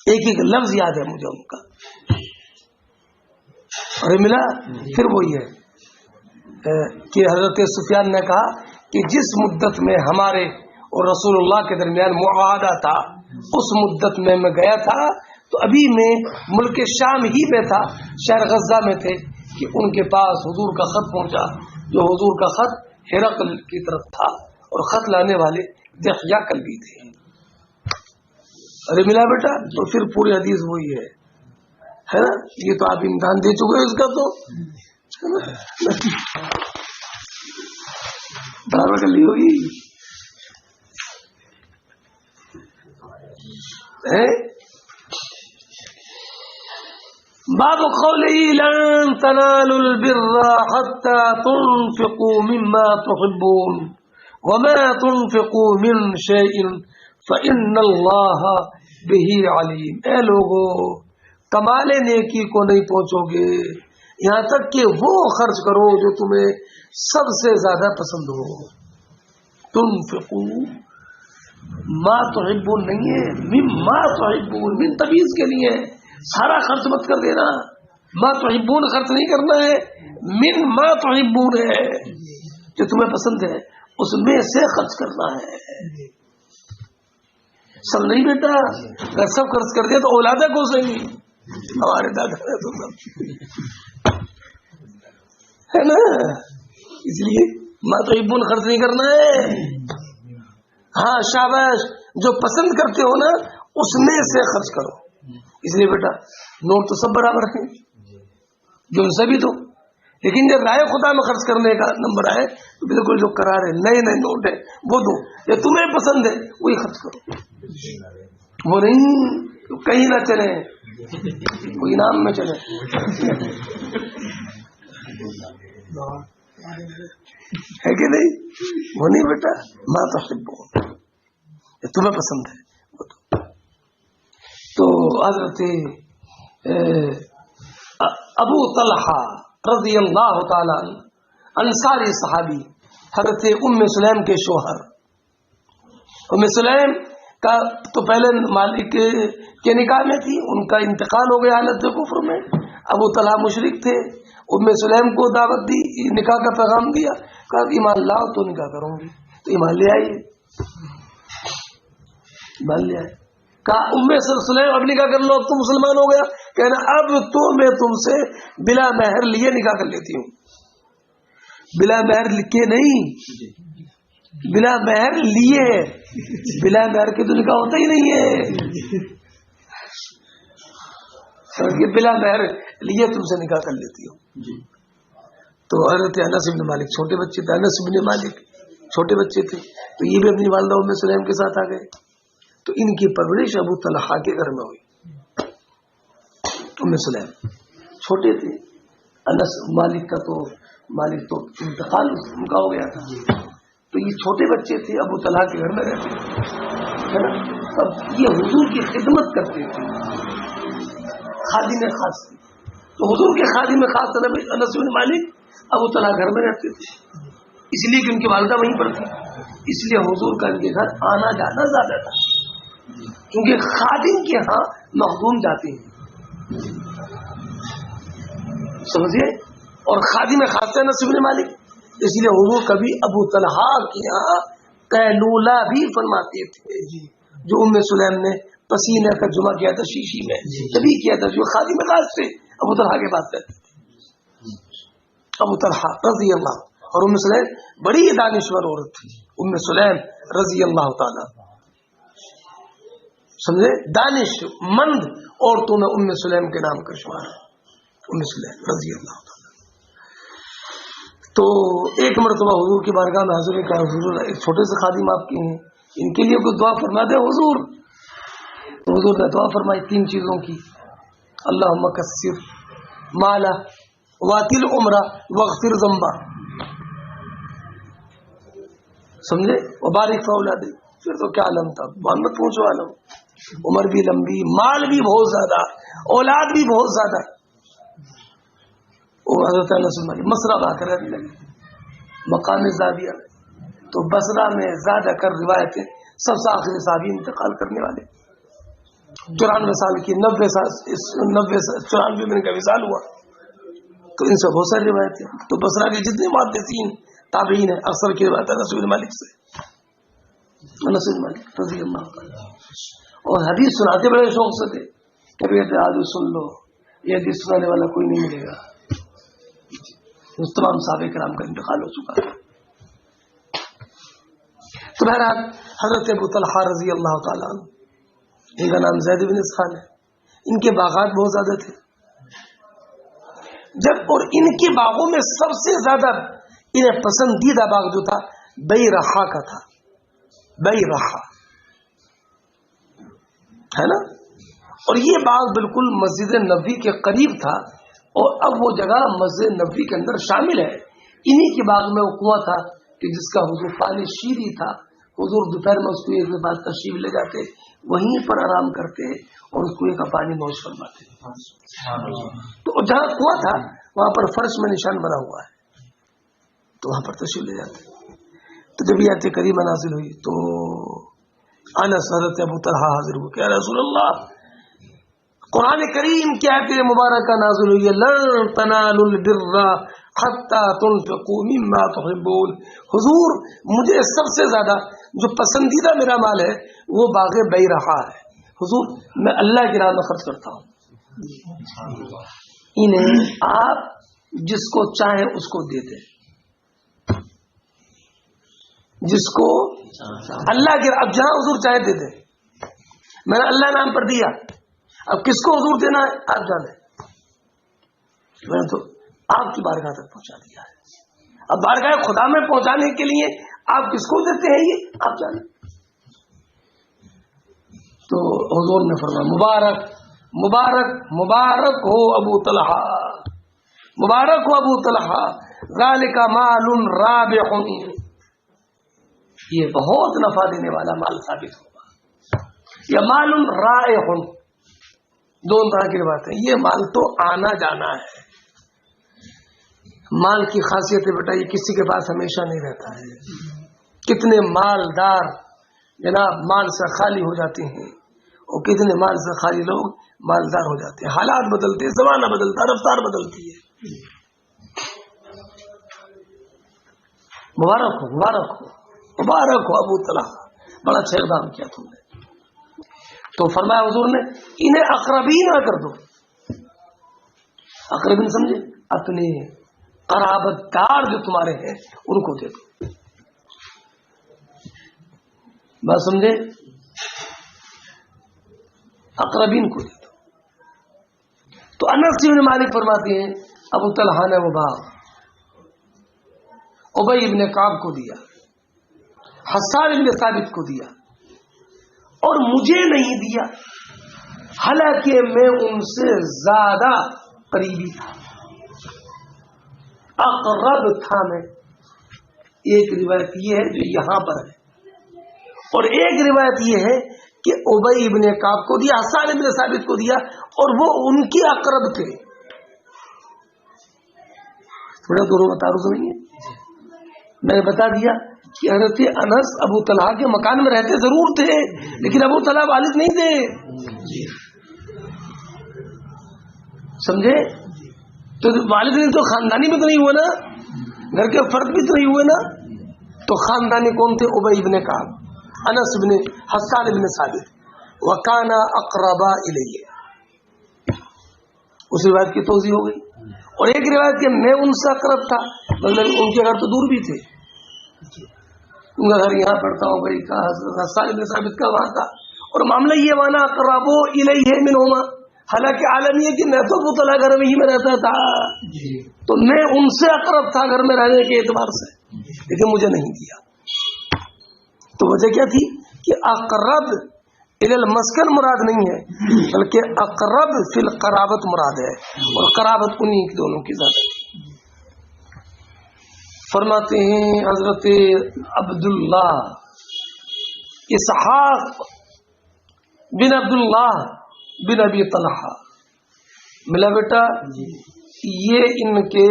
ایک ایک لفظ یاد ہے مجھے ان کا. ارے ملا پھر وہی ہے کہ حضرت سفیان نے کہا کہ جس مدت میں ہمارے اور رسول اللہ کے درمیان معاہدہ تھا اس مدت میں گیا تھا تو ابھی میں ملک شام ہی میں تھا, شہر غزہ میں تھے کہ ان کے پاس حضور کا خط پہنچا, جو حضور کا خط ہرقل کی طرف تھا اور خط لانے والے دحیہ کلبی تھے. ارے ملا بیٹا, تو پھر پوری حدیث وہی ہے نا. یہ تو آپ امتحان دے چکے اس کا تو برابر کر لی ہوگی. باب قوله لن تنالوا البر حتى تنفقوا مما تحبون وما تنفقوا من شيء فإن الله به عليم. اے لوگو, کمال نیکی کو نہیں پہنچو گے یہاں تک کہ وہ خرچ کرو جو تمہیں سب سے زیادہ پسند ہو. تنفقوا ما تحبون نہیں ہے, مما تحبون, من تمیز کے لیے سارا خرچ مت کر دینا. ما تحبون خرچ نہیں کرنا ہے, من ما تحبون ہے جو تمہیں پسند ہے اس میں سے خرچ کرنا ہے. سب نہیں بیٹا, اگر سب خرچ کر دیا تو اولادیں کو سے گی. ہمارے دادا تو سب ہے نا, اس لیے ما تحبون خرچ نہیں کرنا ہے. ہاں شاباش, جو پسند کرتے ہو نا اس میں سے خرچ کرو. اس لیے بیٹا نوٹ تو سب برابر ہیں, جو ان سے بھی دو, لیکن جب رائے خدا میں خرچ کرنے کا نمبر آئے تو بالکل جو قرار ہے نئے نئے نوٹ ہے وہ دو, یا تمہیں پسند ہے وہی خرچ کرو. وہ نہیں کہیں نہ چلے, کوئی انعام میں چلے. ہے کہ نہیں, وہ نہیں بیٹا, ماں تحبون تمہیں پسند ہے وہ تو. حضرت ابو طلحہ رضی اللہ تعالی انصاری صحابی, حضرت ام سلیم کے شوہر. ام سلیم کا تو پہلے مالک کے نکاح میں تھی, ان کا انتقال ہو گیا حالت کفر میں. ابو طلحہ مشرک تھے, ام سلیم کو دعوت دی, نکاح کا پیغام دیا, کہا کہ ایمان لاؤ تو نکاح کروں گی. تو ایمان لے آئیے, ایمان لے آئے. کہا ام سلیم اب نکاح کر لو, اب تو مسلمان ہو گیا. کہنا اب تو میں تم سے بلا مہر لیے نکاح کر لیتی ہوں. بلا مہر لکھے نہیں, بلا مہر لیے, بلا مہر کے تو نکاح ہوتا ہی نہیں ہے. بلا مہر لیے تم سے نکاح کر لیتی ہوں. تو حضرت انس بن مالک چھوٹے بچے تھے, انس بن مالک چھوٹے بچے تھے, تو یہ بھی اپنی والدہ ام سلیم کے ساتھ آ گئے. تو ان کی پرورش ابو طلحہ کے گھر میں ہوئی. ام سلیم چھوٹے تھے, انس مالک کا تو انتقال ان کا ہو گیا تھا, تو یہ چھوٹے بچے تھے, ابو طلحہ کے گھر میں رہتے ہے نا. اب یہ حضور کی خدمت کرتے تھے, خادم خاص. تو حضور کے خادم خاص انس بن مالک ابو طلحہ گھر میں رہتے تھے, اس لیے کہ ان کی والدہ وہیں پر تھی, اس لیے حضور کا ان کے گھر آنا جانا زیادہ تھا, کیونکہ خادم کے ہاں مخدوم جاتے ہیں, سمجھے. اور خادم خاص انس بن مالک, اس لیے حضور کبھی ابو طلحہ کے یہاں قیلولہ بھی فرماتے تھے, جو ام سلیم نے پسینے کا جمعہ کیا تھا شیشی میں, تبھی کیا تھا, جو خادم خاص تھے ابو طلحہ کے پاس رہتے تھے. ابو طلحہ رضی اللہ, اور ام سلیم بڑی دانشور عورت تھی, ام سلیم رضی اللہ تعالی, سمجھے, دانش مند عورتوں میں ام سلیم کے نام کا شمار ہے, ام سلیم رضی اللہ تعالی. تو ایک مرتبہ حضور کی بارگاہ میں حضور کا, حضور ایک چھوٹے سے خادم آپ کے ہیں, ان کے لیے کوئی دعا فرما دے حضور. تو حضور نے دعا فرمائی 3 چیزوں کی. اللہم کثر مالا واطل عمرہ واغفر ذنبا. سمجھے؟ وبارک فی اولادہ. پھر تو کیا عالم تھا، محمد پوچھو عالم. عمر بھی لمبی، مال بھی بہت زیادہ، اولاد بھی بہت زیادہ. وہ حضرت انس بن مالک مصرع آ کر رہنے لگے مقام زاویہ میں. تو بصرہ میں زیادہ کر روایتیں سب سے آخری صحابی انتقال کرنے والے 94 سال کی 94 میں کا وصال ہوا. تو ان سے بہت ساری روایتیں. تو بصرہ کے جتنے محدثین تابعین ہیں اکثر کی روایت انس بن مالک سے، انس بن مالک رضی اللہ عنہ. اور حدیث سناتے بڑے شوق سے تھے. کبھی کہتے آج سن لو، یہ حدیث سنانے والا کوئی نہیں ملے گا. اس تمام صحابہ کرام کا انتقال ہو چکا ہے. تو بہرحال حضرت ابو طلحہ رضی اللہ تعالیٰ عنہ، ان کا نام زید بن اسخان ہے. ان کے باغات بہت زیادہ تھے. اور ان کے باغوں میں سب سے زیادہ انہیں پسندیدہ باغ جو تھا بیرحا کا تھا. بیرحا ہے نا. اور یہ باغ بالکل مسجد نبوی کے قریب تھا. اور اب وہ جگہ مسجد نبوی کے اندر شامل ہے. انہی کے باغ میں وہ کنواں تھا کہ جس کا حضور پانی شیریں تھا. حضور دوپہر میں اس کنویں کے پاس تشریف لے جاتے، وہیں پر آرام کرتے اور اس کنویں کا پانی نوش فرماتے. تو جہاں کنواں تھا وہاں پر فرش میں نشان بنا ہوا ہے، تو وہاں پر تشریف لے جاتے. تو جب یہ آیت کریمہ نازل ہوئی تو انس حضرت ابو طلحہ حاضر ہوئے کہ رسول اللہ، قرآن کریم کی آیت مبارکہ نازل ہوئی ہے لن تنالوا البر حتی تنفقوا مما تحبون. حضور مجھے سب سے زیادہ جو پسندیدہ میرا مال ہے وہ باغ بیرحا ہے. حضور میں اللہ کی راہ میں خرچ کرتا ہوں. انہیں آپ جس کو چاہیں اس کو دے دیں، جس کو اللہ کے، اب جہاں حضور چاہے دے دیں. میں نے اللہ نام پر دیا، اب کس کو حضور دینا ہے آپ جانیں. میں نے تو آپ کی بارگاہ تک پہنچا دیا ہے. اب بارگاہ خدا میں پہنچانے کے لیے آپ کس کو دیتے ہیں یہ آپ جانیں. تو حضور نے فرمایا مبارک مبارک مبارک ہو ابو طلحہ، مبارک ہو ابو طلحہ، ذالک مال رابح، یہ بہت نفع دینے والا مال ثابت ہوگا. یا مال رائح، دونوں طرح کی بات ہے. یہ مال تو آنا جانا ہے. مال کی خاصیت ہے بیٹا یہ کسی کے پاس ہمیشہ نہیں رہتا ہے. کتنے مالدار جناب مال سے خالی ہو جاتے ہیں اور کتنے مال سے خالی لوگ مالدار ہو جاتے ہیں. حالات بدلتے ہیں، زمانہ بدلتا ہے، رفتار بدلتی ہے. مبارک ہو مبارک ہو مبارک ہو ابو طلحہ، بڑا اچھا اقدام کیا تم نے. تو فرمایا حضور نے انہیں اقربین نہ کر دو. اقربین سمجھے؟ اپنے قرابت دار جو تمہارے ہیں ان کو دے دو. بات سمجھے؟ اقربین کو دے دو. تو انس بن مالک فرماتے ہیں ابو طلحہ نے وہ باغ ابی بن کعب کو دیا، حسان بن ثابت کو دیا اور مجھے نہیں دیا، حالانکہ میں ان سے زیادہ قریبی تھا، اقرب تھا میں. ایک روایت یہ ہے جو یہاں پر ہے، اور ایک روایت یہ ہے کہ ابی ابن کعب کو دیا، حسان ابن ثابت کو دیا اور وہ ان کے اقرب تھے. تھوڑا دونوں کا تعارض نہیں ہے. میں نے بتا دیا کہ حضرت انس ابو طلحہ کے مکان میں رہتے ضرور تھے لیکن ابو طلحہ والد نہیں تھے. سمجھے؟ تو والد نہیں تو خاندانی بھی تو نہیں ہوئے نا، گھر کے فرد بھی تو نہیں ہوئے نا. تو خاندانی کون تھے؟ ابی ابن کعب، انس ابن حسان ابن ثابت، وکانا اقربا الیہ. اس روایت کی توضیح ہو گئی. اور ایک روایت کہ میں ان سے اقرب تھا، مطلب ان کے گھر تو دور بھی تھے، ان کا گھر یہاں پڑتا ہوں بھائی کا حسان ابن ثابت کا وہاں تھا. اور معاملہ یہ وانا اقربو الیہ منہما، حالانکہ عالم یہ کہ میں تو ابو طلحہ گھر میں ہی میں رہتا تھا، تو میں ان سے اقرب تھا گھر میں رہنے کے اعتبار سے، لیکن مجھے نہیں دیا. تو وجہ کیا تھی کہ اقرب الی المسکن مراد نہیں ہے، بلکہ اقرب فی القرابت مراد ہے، اور قرابت انہی دونوں کی ذات ہے۔ فرماتے ہیں حضرت عبداللہ اسحاق بن عبداللہ بن ابی طلحہ، ملا بیٹا یہ ان کے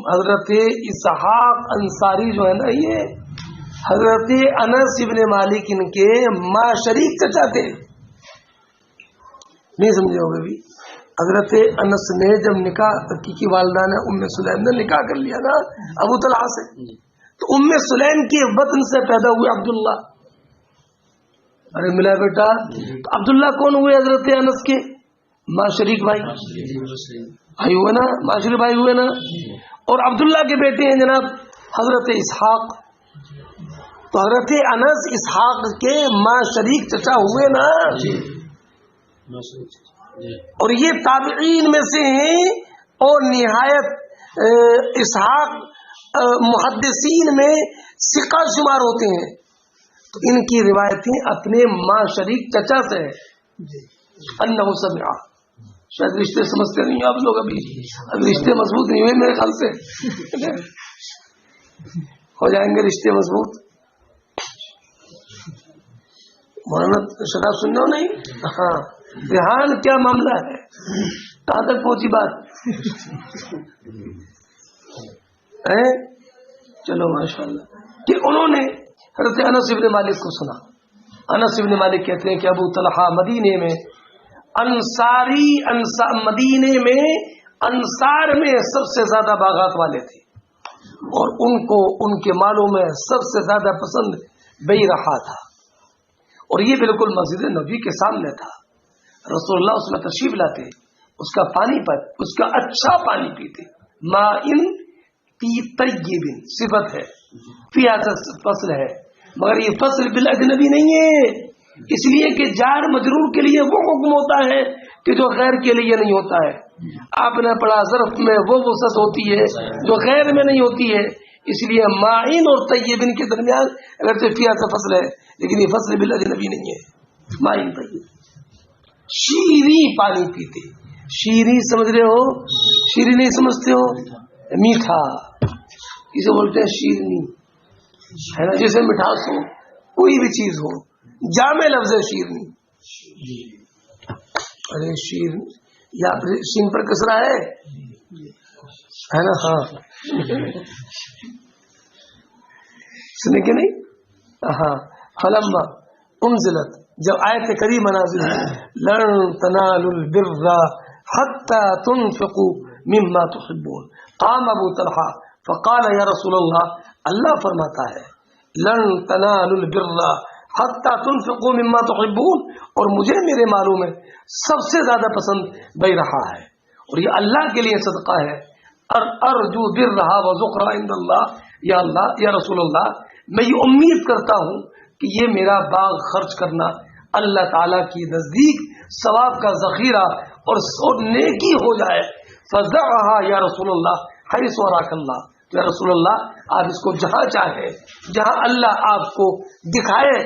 حضرت اسحاق انصاری جو ہے نا، یہ حضرت انس ابن مالک ان کے ماں شریک چچا تھے۔ نہیں سمجھے ہوگے بھی، حضرت انس نے جب نکاح کی والدہ نے ام سلیم نے نکاح کر لیا نا ابو طلحہ سے، تو ام سلیم کے بطن سے پیدا ہوئے عبداللہ۔ ارے ملا بیٹا، تو عبداللہ کون ہوئے؟ حضرت انس کے ماں شریک بھائی ہوئے نا، ماں شریک بھائی ہوئے نا۔ اور عبداللہ کے بیٹے ہیں جناب حضرت اسحاق، تو حضرت انس اسحاق کے ماں شریک چچا ہوئے نا۔ اور یہ تابعین میں سے ہیں، اور نہایت اسحاق محدثین میں ثقہ شمار ہوتے ہیں، تو ان کی روایتیں اپنے ماں شریک چچا سے ہے۔ انہ سمع، شاید رشتے سمجھتے نہیں آپ لوگ، ابھی رشتے مضبوط نہیں ہوئے میرے خیال سے، ہو جائیں گے رشتے مضبوط۔ مولانا شراب سننا نہیں؟ ہاں، ریحان کیا معاملہ ہے، کہاں تک پہنچی بات؟ چلو ماشاءاللہ، کہ انہوں نے حضرت انس ابن مالک کو سنا۔ انس ابن مالک کہتے ہیں کہ ابو طلحہ مدینے میں مدینے میں انصار میں سب سے زیادہ باغات والے تھے، اور ان کو ان کے مالوں میں سب سے زیادہ پسند بیرحا تھا، اور یہ بالکل مسجد نبی کے سامنے تھا۔ رسول اللہ اس میں تشریف لاتے، اس کا پانی اس کا اچھا پانی پیتے۔ ماء طیب صفت ہے، فیہا فصل ہے، مگر یہ فصل بالاجنبی نہیں ہے، اس لیے کہ جار مجرور کے لیے وہ حکم ہوتا ہے کہ جو غیر کے لیے نہیں ہوتا ہے۔ آپ نے پڑھا ظرف میں وہ وسعت ہوتی ہے جو غیر میں نہیں ہوتی ہے، اس لیے مائن اور طیبن کے درمیان اگرچہ فیہا سے فصل ہے، لیکن یہ فصل بالاجنبی نہیں ہے۔ مائن طیب، شیریں پانی پیتے۔ شیریں سمجھ رہے ہو؟ شیریں نہیں سمجھتے ہو؟ میٹھا، اسے بولتے ہیں شیرنی، ہے نا، جیسے مٹھاس ہو، کوئی بھی چیز ہو، جامع لفظ ہے شیرنی۔ ارے شیر یا شین پر کسرا ہے نا؟ ہاں سنے کہ نہیں؟ ہاں، فلما انزلت، جب آیت کریمہ نازل ہوئی، لن تنالوا البر حتى تنفقوا مما تحبون، قام ابو طلحہ فقال یا رسول اللہ، اللہ فرماتا ہے لن تنالوا البر حتى تنفقوا مما تحبون، اور مجھے میرے مالوں میں سب سے زیادہ پسند بیرحا ہے، اور یہ اللہ کے لیے صدقہ ہے۔ ارجو برہا وذخرا عند اللہ، یا اللہ، یا رسول اللہ، میں یہ امید کرتا ہوں کہ یہ میرا باغ خرچ کرنا اللہ تعالیٰ کی نزدیک ثواب کا ذخیرہ اور نیکی ہو جائے۔ فزعها یا رسول اللہ حیث وراک اللہ، یا رسول اللہ آپ اس کو جہاں چاہے، جہاں اللہ آپ کو دکھائے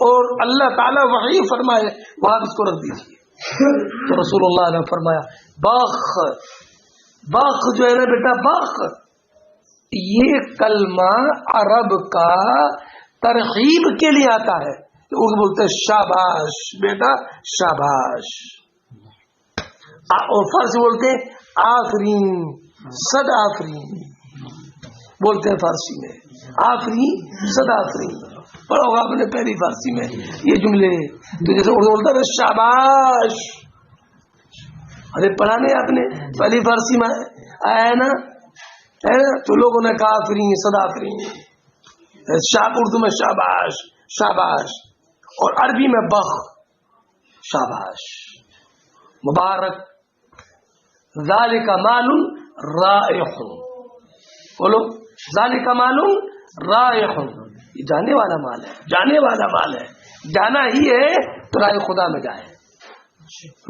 اور اللہ تعالیٰ وحی فرمائے وہاں اس کو رکھ دیجیے۔ تو رسول اللہ نے فرمایا باخ جو ہے نا بیٹا، باخ، یہ کلمہ عرب کا ترغیب کے لیے آتا ہے، وہ بولتے ہیں شاباش بیٹا شاباش، اور فارسی بولتے ہیں آفرین، صد آفرین بولتے ہیں فارسی میں، آفرین صد آفرین۔ پڑھا ہوگا آپ نے پہلی فارسی میں یہ جملے، تو جیسے اردو بولتا ہے شاباش، ارے پڑھا نہیں آپ نے پہلی فارسی میں آیا ہے نا، تو لوگوں نے کہا آفرین صد آفرین، اردو میں شاباش شاباش، اور عربی میں بخ، شاباش مبارک، ذالک مال رائح، بولو ذالک مال رائح، یہ جانے والا مال ہے، جانے والا مال ہے، جانا ہی ہے تو رائے خدا میں جائے۔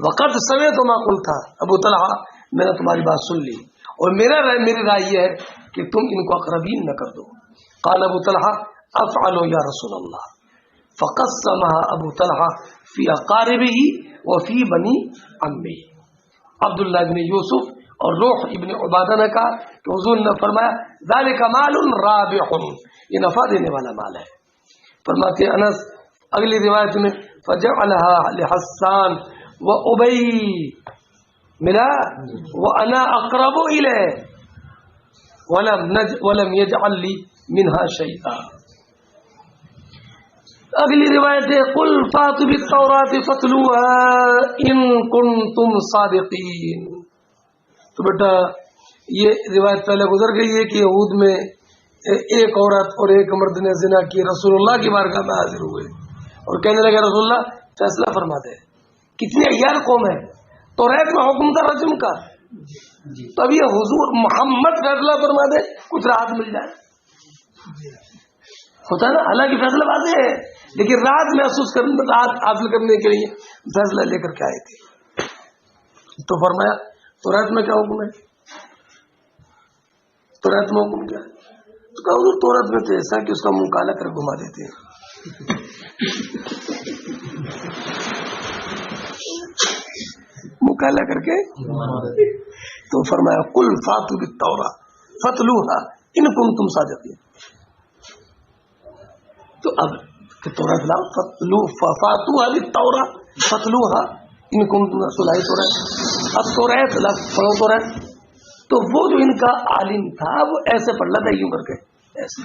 وقت سمعت ما قلت، ابو طلحہ میں نے تمہاری بات سن لی، اور میری رائے یہ ہے کہ تم ان کو اقربین نہ کر دو۔ قال ابو طلحہ افعل یا رسول اللہ، فقسمها ابو طلحہ فی اقاربہ وفی بنی عمہ. عبداللہ ابن یوسف اور روح ابن عبادہ نے کہا کہ حضور نے فرمایا ذالک مال رابح، یہ نفع دینے والا مال ہے. فرماتے انس اگلی روایت میں فجعلها لحسان وابی ملا وانا اقرب الیہ ولم يجعل لي منها شيئا. اگلی روایت ہے قل فاتوا بالتوراۃ فاتلوها ان کنتم صادقین. تو بیٹا یہ روایت پہلے گزر گئی ہے کہ یہود میں ایک عورت اور ایک مرد نے زنا کی، رسول اللہ کی بارگاہ میں حاضر ہوئے اور کہنے لگے رسول اللہ فیصلہ فرما دے. کتنی عیار قوم ہے، توریت میں حکم تھا رجم کا، تب یہ حضور محمد فیصلہ فرما دے کچھ راحت مل جائے. ہوتا ہے نا، حالانکہ فیصلہ واضح ہے لیکن راحت محسوس کرنے، راحت حاصل کرنے کے لیے فیصلہ لے کر کے آئے تھے. تو فرمایا توریت میں کیا حکم ہے، توریت میں حکم کیا ہے؟ تو کہا حضور توریت میں تو ایسا کہ اس کا منہ کالا کر گھما دیتے ہیں. منہ کالا کر کے تو فرمایا قل فاتوا بالتوراۃ فاتلوها ان کنتم صادقین. تو اب کہ توریت لاؤ، فاتوا بالتوراۃ فاتلوها ان کنتم صلاحی توریت. اب توریت پڑھو توریت. تو وہ جو ان کا عالم تھا وہ ایسے پڑھ رہا تھا یوں کر کے ایسے،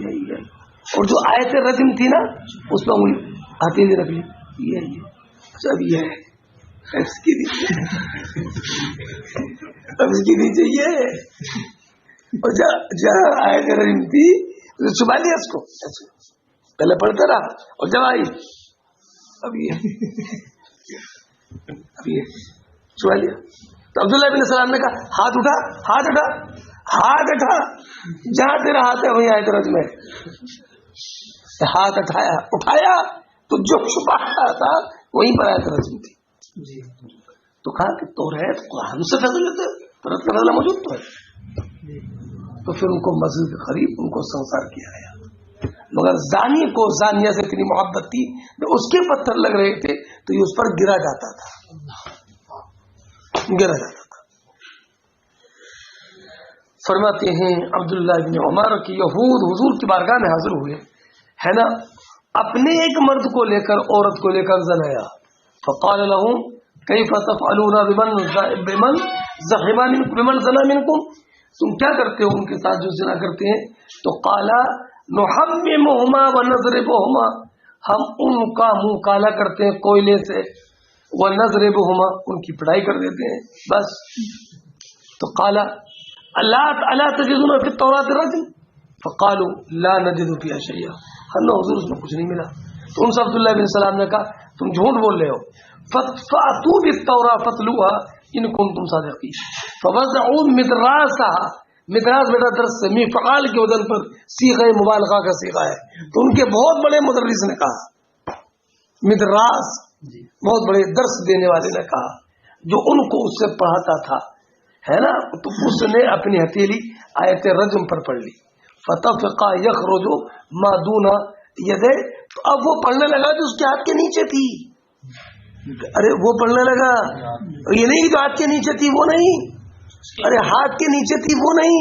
یہی ہے. اور جو آیت رجم تھی نا اس پہ انگلی ہتھیلی رکھ لی، یہی ہے. اب یہ ہے اس کی نیچے، اب اس کی نیچے یہ ہے. اور جہاں آیت رجم تھی چھپا لیا اس کو، پہلے پڑھتا رہا اور جب آئی اب یہ چھپا لیا. تو عبداللہ بن سلام نے کہا ہاتھ اٹھا، ہاتھ اٹھا، ہاتھ اٹھا، جہاں تیرا ہاتھ ہے وہیں آیت رجم ہے. ہاتھ اٹھایا تو جو چھپایا تھا وہیں پر آیت رجم تھی. تو کہا کہ توریت قرآن سے فیصلہ لیتے، توریت کا فیصلہ موجود تو ہے. تو پھر ان کو مسجد کے قریب ان کو سنسار کیا گیا. مگر زانی کو زانیہ سے اتنی محبت تھی کہ اس کے پتھر لگ رہے تھے تو یہ اس پر گرا جاتا تھا. فرماتے ہیں عبداللہ بن عمر کی یہود حضور کی بارگاہ میں حاضر ہوئے ہے نا، اپنے ایک مرد کو لے کر عورت کو لے کر زنایا. فقال لهم كيف تفعلون بمن زنا منكم، تم کیا کرتے ہو ان کے ساتھ جو زنا کرتے ہیں؟ تو قال نحممهما ونضربهما، ہم ان کا منہ کالا کرتے ہیں کوئلے سے، ونضربهما ان کی پڑھائی کر دیتے ہیں بس. تو قال الا تجدون في التوراۃ الرجم، فقالوا لا نجد فيها شيئا، ہم نے حضور اس میں کچھ نہیں ملا. تو ان سے عبداللہ بن سلام نے کہا تم جھوٹ بول رہے ہو. فاتوا بالتوراۃ فاتلوها ان کنتم صادقین. فوضعوا مدراسها، مدراس بیٹا درس سے مفعال کے وزن پر صیغہ مبالغہ کا صیغہ ہے. تو ان کے بہت بڑے مدرس نے کہا، مدراس بہت بڑے درس دینے والے نے کہا جو ان کو اس سے پڑھاتا تھا ہے نا، تو اس نے اپنی ہتھیلی آیت رجم پر پڑھ لی. فتفقا یخرج ما دون یدے، تو اب وہ پڑھنے لگا جو اس کے ہاتھ کے نیچے تھی. ارے وہ پڑھنے لگا، یہ نہیں جو ہاتھ کے نیچے تھی وہ نہیں، ارے ہاتھ کے نیچے تھی وہ نہیں،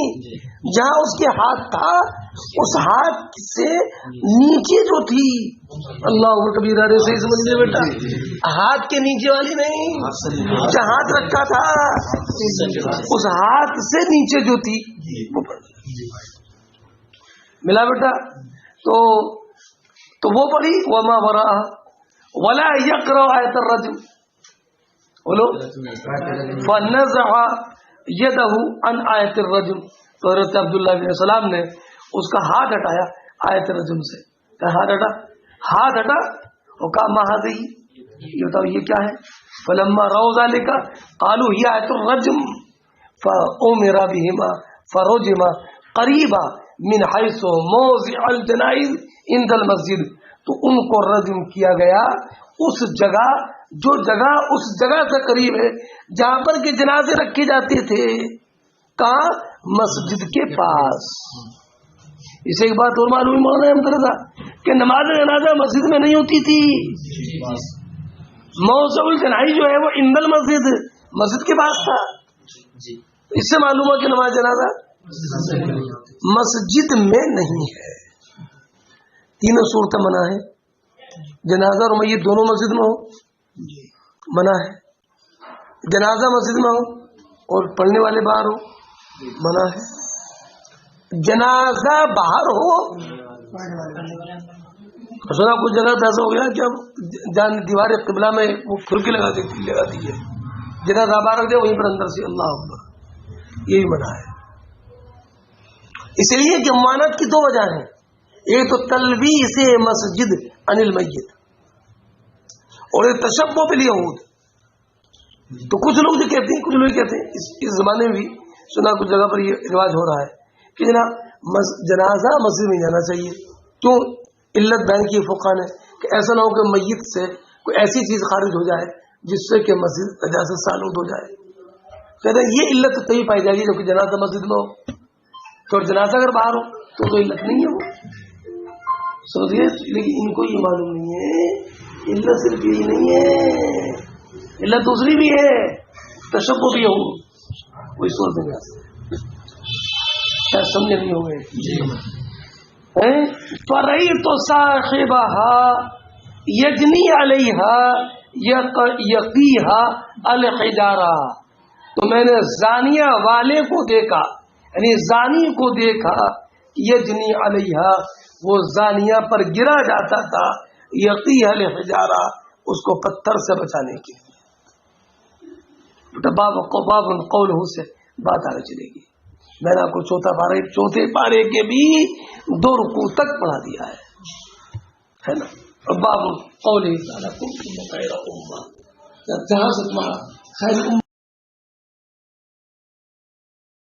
جہاں اس کے ہاتھ تھا اس ہاتھ سے نیچے جو تھی. اللہ عمر کبیر صحیح سمجھے بیٹا، ہاتھ کے نیچے والی نہیں، جہاں ہاتھ رکھا تھا اس ہاتھ سے نیچے جو تھی وہ پڑھی. ملا بیٹا؟ تو وہ پڑھی وما وراء ولا یقرأ آیت الرجم، بولو فنزع یدہ عن آیت الرجم. تو حضرت عبداللہ بن سلام نے اس کا ہاتھ ہٹایا آیت رجم سے. ہاتھ ہٹا اور کہا ما ہذہ، یہ بتاؤ یہ کیا ہے؟ فلما رأوا ذلک قالوا ہی آیت الرجم فأمر بہما فرجما قریبا من حیث موضع الجنائز عند المسجد. تو ان کو رجم کیا گیا اس جگہ، جو جگہ اس جگہ سے قریب ہے جہاں پر کہ جنازے رکھے جاتے تھے. کہاں؟ مسجد کے پاس. اسے ایک بات اور معلوم مولانا احمد رضا کہ نماز جنازہ مسجد میں نہیں ہوتی تھی. موضع الجنائی جو ہے وہ اندل مسجد کے پاس تھا. اس سے معلوم ہوا کہ نماز جنازہ مسجد میں نہیں ہے. تینوں صورتیں منع ہے. جنازہ اور میت دونوں مسجد میں ہو منع ہے. جنازہ مسجد میں ہو اور پڑھنے والے باہر ہو منع ہے. جنازہ باہر ہو سنا کچھ جگہ تو ایسا ہو گیا کہ جان دیوار قبلہ میں وہ پھرکی لگا دی ہے. جنازہ باہر رکھ دے وہیں پر اندر سے اللہ اکبر. یہی منع ہے. اس لیے کہ ممانعت کی دو وجہ ہیں. ایک تو تلبیس مسجد عن المیت اور ایک تشبہ بالیہود. تو کچھ لوگ جو کہتے ہیں, کچھ لوگ کہتے ہیں اس زمانے میں بھی سنا کچھ جگہ پر یہ رواج ہو رہا ہے کہ جناب جنازہ مسجد میں جانا چاہیے. کیوں؟ علت بیان کی فقہ نے کہ ایسا نہ ہو کہ میت سے کوئی ایسی چیز خارج ہو جائے جس سے کہ مسجد نجاست سے آلود ہو جائے. کہتے ہیں یہ علت تبھی پائی جائے گی جب کہ جنازہ مسجد میں ہو. تو جنازہ اگر باہر ہو تو علت نہیں ہے وہ. سمجھیے. لیکن ان کو یہ معلوم نہیں ہے علت صرف یہی نہیں ہے, علت دوسری بھی ہے, تشبہ بھی ہو. کوئی سوچ نہیں آ سکتا. سمجھے نہیں ہو گئے. فرأيت صاحبها يجني عليها يقيها الحجارہ. تو میں نے زانیہ والے کو دیکھا, یعنی زانی کو دیکھا, یجنی علیہا وہ زانیہ پر گرا جاتا تھا, یقیہا الحجارہ اس کو پتھر سے بچانے کے لیے. باب قول سے بات آگے چلے گی. میں نے آپ کو چوتھے پارے کے بھی 2 رکوع تک پڑھا دیا ہے نا. باب قول تعالی کنتم خیر امہ, جہاں سے تمہارا خیر